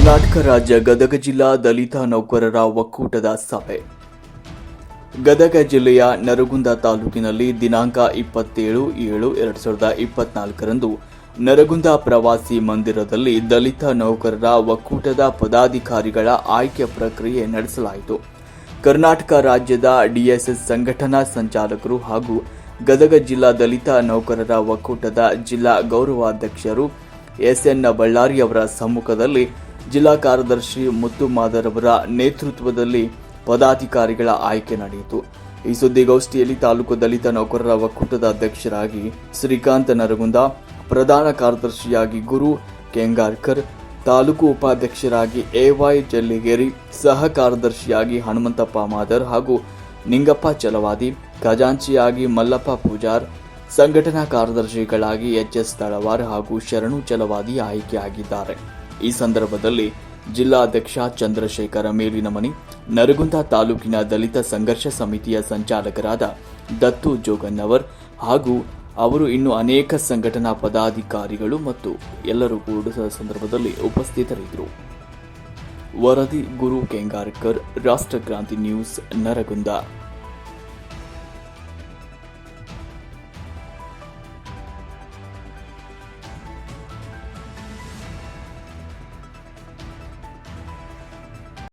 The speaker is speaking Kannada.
ಕರ್ನಾಟಕ ರಾಜ್ಯ ಗದಗ ಜಿಲ್ಲಾ ದಲಿತ ನೌಕರರ ಒಕ್ಕೂಟದ ಸಭೆ. ಗದಗ ಜಿಲ್ಲೆಯ ನರಗುಂದ ತಾಲೂಕಿನಲ್ಲಿ ದಿನಾಂಕ 27/7/2024ರಂದು ನರಗುಂದ ಪ್ರವಾಸಿ ಮಂದಿರದಲ್ಲಿ ದಲಿತ ನೌಕರರ ಒಕ್ಕೂಟದ ಪದಾಧಿಕಾರಿಗಳ ಆಯ್ಕೆ ಪ್ರಕ್ರಿಯೆ ನಡೆಸಲಾಯಿತು. ಕರ್ನಾಟಕ ರಾಜ್ಯದ ಡಿಎಸ್ಎಸ್ ಸಂಘಟನಾ ಸಂಚಾಲಕರು ಹಾಗೂ ಗದಗ ಜಿಲ್ಲಾ ದಲಿತ ನೌಕರರ ಒಕ್ಕೂಟದ ಜಿಲ್ಲಾ ಗೌರವಾಧ್ಯಕ್ಷರು ಎಸ್ಎನ್ ಬಳ್ಳಾರಿ ಅವರ ಸಮ್ಮುಖದಲ್ಲಿ ಜಿಲ್ಲಾ ಕಾರ್ಯದರ್ಶಿ ಮುತ್ತು ಮಾದರ್ ಅವರ ನೇತೃತ್ವದಲ್ಲಿ ಪದಾಧಿಕಾರಿಗಳ ಆಯ್ಕೆ ನಡೆಯಿತು. ಈ ಸುದ್ದಿಗೋಷ್ಠಿಯಲ್ಲಿ ತಾಲೂಕು ದಲಿತ ನೌಕರರ ಒಕ್ಕೂಟದ ಅಧ್ಯಕ್ಷರಾಗಿ ಶ್ರೀಕಾಂತ್ ನರಗುಂದ, ಪ್ರಧಾನ ಕಾರ್ಯದರ್ಶಿಯಾಗಿ ಗುರು ಕೆಂಗಾರ್ಕರ್, ತಾಲೂಕು ಉಪಾಧ್ಯಕ್ಷರಾಗಿ ಎವೈ ಜಲ್ಲಿಗೇರಿ, ಸಹ ಕಾರ್ಯದರ್ಶಿಯಾಗಿ ಹನುಮಂತಪ್ಪ ಮಾದರ್ ಹಾಗೂ ನಿಂಗಪ್ಪ ಚಲವಾದಿ, ಖಜಾಂಚಿಯಾಗಿ ಮಲ್ಲಪ್ಪ ಪೂಜಾರ್, ಸಂಘಟನಾ ಕಾರ್ಯದರ್ಶಿಗಳಾಗಿ ಎಚ್ಎಸ್ ತಳವಾರ್ ಹಾಗೂ ಶರಣು ಚಲವಾದಿ ಆಯ್ಕೆಯಾಗಿದ್ದಾರೆ. ಈ ಸಂದರ್ಭದಲ್ಲಿ ಜಿಲ್ಲಾಧ್ಯಕ್ಷ ಚಂದ್ರಶೇಖರ ಮೇಲಿನಮನಿ, ನರಗುಂದ ತಾಲೂಕಿನ ದಲಿತ ಸಂಘರ್ಷ ಸಮಿತಿಯ ಸಂಚಾಲಕರಾದ ದತ್ತು ಜೋಗನ್ನವರ್ ಹಾಗೂ ಅವರು ಇನ್ನೂ ಅನೇಕ ಸಂಘಟನಾ ಪದಾಧಿಕಾರಿಗಳು ಮತ್ತು ಎಲ್ಲರೂ ಕೂಡ ಸಂದರ್ಭದಲ್ಲಿ ಉಪಸ್ಥಿತರಿದ್ದರು. ವರದಿ ಗುರು ಕೆಂಗಾರ್ಕರ್, ರಾಷ್ಟ್ರಕ್ರಾಂತಿ ನ್ಯೂಸ್, ನರಗುಂದ.